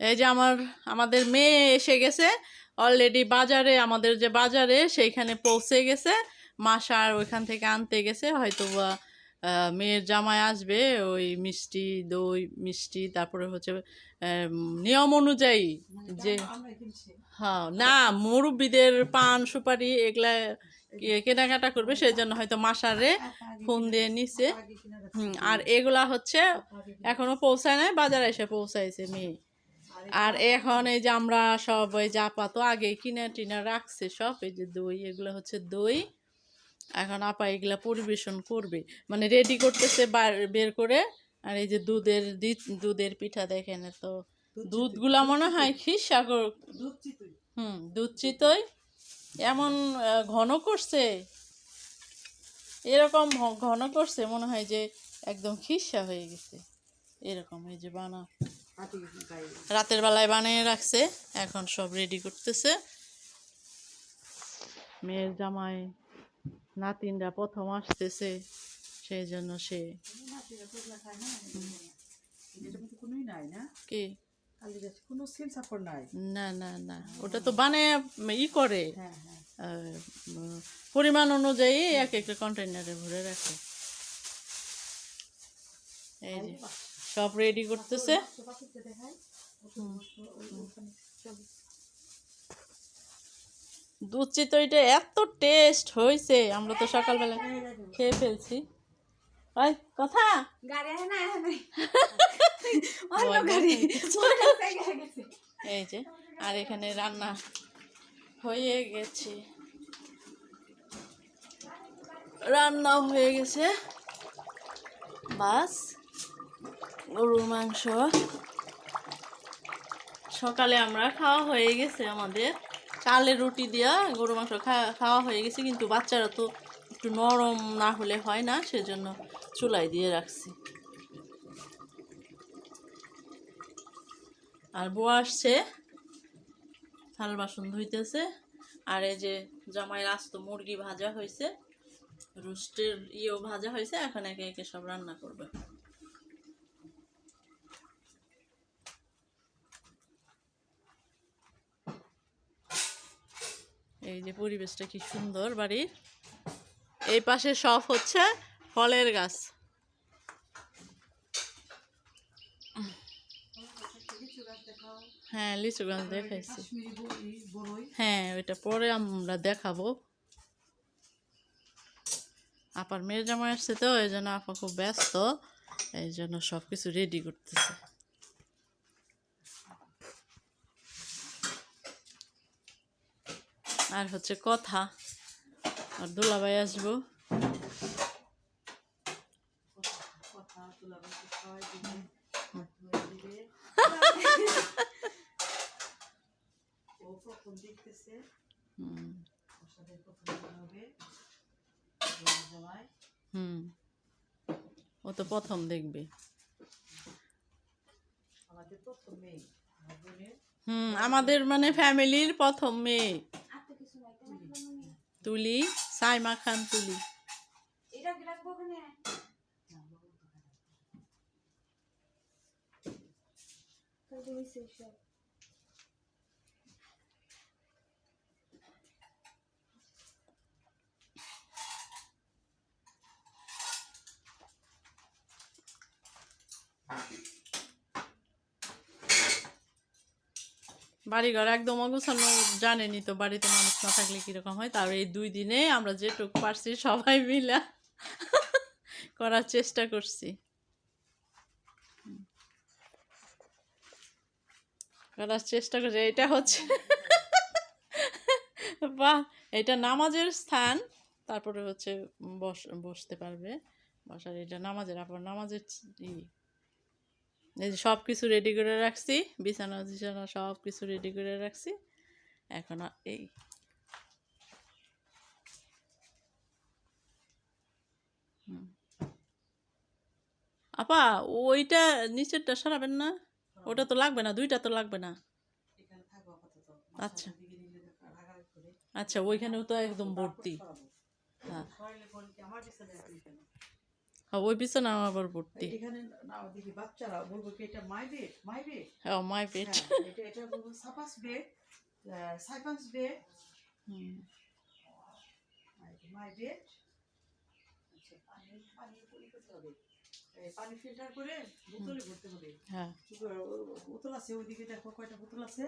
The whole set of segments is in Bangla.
এই যে আমাদের মেয়ে এসে গেছে অলরেডি বাজারে, আমাদের যে বাজারে সেইখানে পৌঁছে গেছে। মাসার ওইখান থেকে আনতে গেছে, হয়তো মেয়ের জামাই আসবে, ওই মিষ্টি দই মিষ্টি, তারপরে হচ্ছে নিয়ম অনুযায়ী যে হ্যাঁ না মুরব্বিদের পান সুপারি এগুলা কেনাকাটা করবে, সেই জন্য হয়তো মাসারে ফোন দিয়ে নিছে। আর এগুলা হচ্ছে এখনো পৌঁছায় নাই, বাজারে এসে পৌঁছাইছে মেয়ে। আর এখন এই যে আমরা সব ওই যে আপা তো আগে কিনে টিনে রাখছে সব, এই যে দই, এগুলো হচ্ছে দই। এখন আপা এগুলা পরিবেশন করবে, মানে রেডি করতেছে বের করে। আর এই যে দুধের পিঠা দেখেন, তো দুধগুলা মনে হয় খিরসাগর, দুধ চিতই এমন ঘন করছে, এরকম ঘন করছে মনে হয় যে একদম খিরসা হয়ে গেছে এরকম। এই যে রাতের বেলায় বানিয়ে রাখছে, এখন সব রেডি করতেছে। মেয়ের জামাই নাতিনরা প্রথম আসতেছে, সেই জন্য সে কি না না না ওটা তো বানায় ই করে পরিমাণ অনুযায়ী এক একটা কন্টেনারে ভরে রাখে। এই যে সব রেডি করতেছে। দুধ চিতইটা এত টেস্ট হয়েছে, আমরা তো সকালবেলা খেয়ে ফেলছি। ওই কথা এই যে আর এখানে রান্না হয়ে গেছে, রান্না হয়ে গেছে, বাস গরুর মাংস সকালে আমরা খাওয়া হয়ে গেছে, আমাদের চালের রুটি দিয়া গরু মাংস খাওয়া হয়ে গেছে, কিন্তু বাচ্চারা তো একটু নরম না হলে হয় না, সেজন্য চুলায় দিয়ে রাখছি। আর বউ আসছে, থাল বাসন ধুইতেছে। আর এই যে জামাইয়ের আস্ত মুরগি ভাজা হয়েছে, রোস্টের ইয়েও ভাজা হয়েছে, এখন একে একে সব রান্না করবে। এই যে পরিবেশটা কি সুন্দর বাড়ির, এই পাশে সব হচ্ছে ফলের গাছ। হ্যাঁ লিচু গাছ দেখাইছি, হ্যাঁ ওইটা পরে আমরা দেখাবো। আপার মেয়ের জামাই আসছে তো, এই জন্য আপা খুব ব্যস্ত, এই জন্য সব কিছু রেডি করতেছে। আর হচ্ছে কথা, আর দুলাভাই আসবো। ও তো প্রথম দেখবে। আমাদের মানে ফ্যামিলির প্রথম মেয়ে তুলি, সাইমা খান তুলি। বাড়িঘর একদম অগোছানো, জানেনি তো বাড়িতে মানুষ না থাকলে কিরকম হয়। তার এই 2 দিনে আমরা যেটুকু পারছি সবাই মিলে করার চেষ্টা করছি, এটা হচ্ছে বাহ, এটা নামাজের স্থান, তারপরে হচ্ছে বসতে পারবে বসার, এটা নামাজের আপনার নামাজের এই যে সব কিছু রেডি করে রাখছি, বিছানা টিছানা সব কিছু রেডি করে রাখছি। এখন এই আপা ওইটা নিচেরটা সরাবেন না, ওটা তো লাগবে না, 2টা তো লাগবে না। আচ্ছা আচ্ছা, ওইখানেও তো একদম ভর্তি। হ্যাঁ ওই বিছানা আবার ভর্তি। এখানে না দেখি বাচ্চারা বলবো কি এটা মাই বেড, মাই বেড। হ্যাঁ মাই পেট। হ্যাঁ, এটা বলবো সাপাস বেড, সাইপান্স বেড, মাই বেড। আচ্ছা, পানি পরি করতে হবে, পানি ফিল্টার করে বোতলে ভরতে হবে। হ্যাঁ বোতল আছে ওইদিকে, দেখো কয়টা বোতল আছে।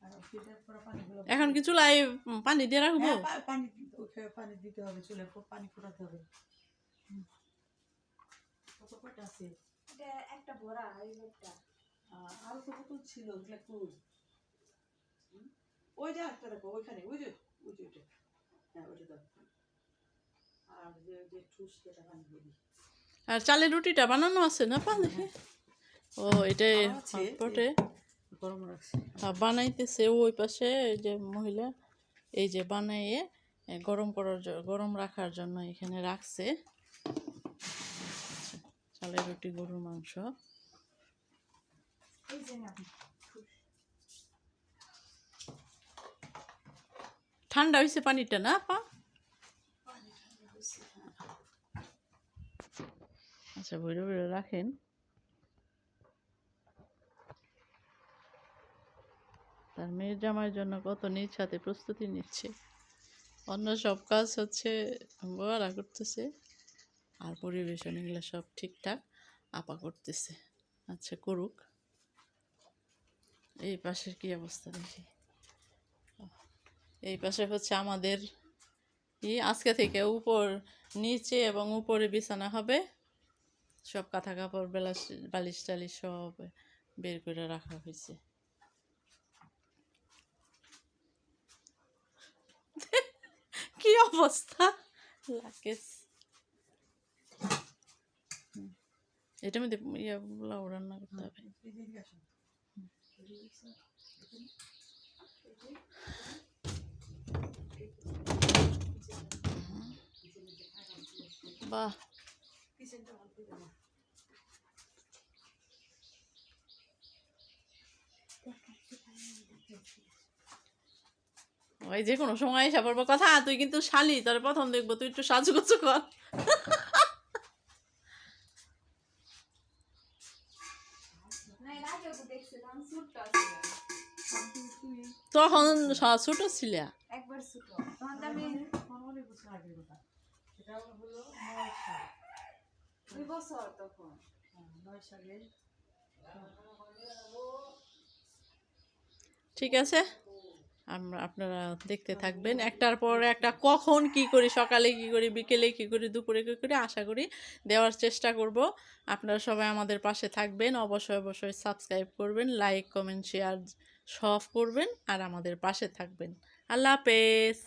আর ফিল্টার করা পানিগুলো এখন কি চুলায় পানি দিয়ে রাখবো? হ্যাঁ, পানি দিতে হবে, চুলে পানি ফোটাতে হবে। কত কয়টা আছে? এটা একটা ভরা এই একটা। আরো তো বোতল ছিল, ওগুলা কই? ওই যে একটা দেখো ওইখানে, ওই যে ওইটা, হ্যাঁ ওইটা দাও। আর যে ঠুস যেটা পানি দিবি। আর চালের রুটিটা বানানো আছে না পানি? ও এটাই হটপটে গরম রাখছি। বানাইতেছে ওই পাশে এই যে মহিলা, এই যে বানাইয়ে গরম রাখার জন্য এখানে রাখছে। চালের রুটি, গরুর মাংস। এই যে না ঠান্ডা হয়েছে পানিটা না পা? আচ্ছা ভৈরব রাখেন। তার মেয়ের জামাইয়ের জন্য কত নিজ হাতে প্রস্তুতি নিচ্ছে। অন্য সব কাজ হচ্ছে বড়া করতেছে, আর পরিবেশন এগুলো সব ঠিকঠাক আপা করতেছে। আচ্ছা করুক। এই পাশের কি অবস্থা দেখি। এই পাশে হচ্ছে আমাদের আজকে থেকে উপর নিচে এবং উপরে বিছানা হবে। সব কাঁথা কাপড় বালিশ টালিশ সব বের করে রাখা হয়েছে। কি অবস্থা লাগেস। এটার মধ্যে লাউ রান্না করতে হবে। বাহ ওই যে কোনো সময় এসে পড়বো কথা, তুই কিন্তু শালি, তোর প্রথম দেখবো তুই একটু সাজুগুজু কর। না এর আগেও তো দেখছিলাম ছোটটা ছিল। তখন ছোট ছিল। একবার ছোট তখন তো আমি অনেক বছর আগের কথা। এটা হলো 9 সাল। 2 বছর তখন। 9 সালে। ঠিক আছে, আপনারা দেখতে থাকবেন একটার পর একটা, কখন কি করি, সকালে কি করি, বিকেলে কি করি, দুপুরে কি করি, আশা করি দেওয়ার চেষ্টা করব। আপনারা সবাই আমাদের পাশে থাকবেন, অবশ্যই সাবস্ক্রাইব করবেন, লাইক কমেন্ট শেয়ার সব করবেন, আর আমাদের পাশে থাকবেন। আল্লাহ হাফেজ।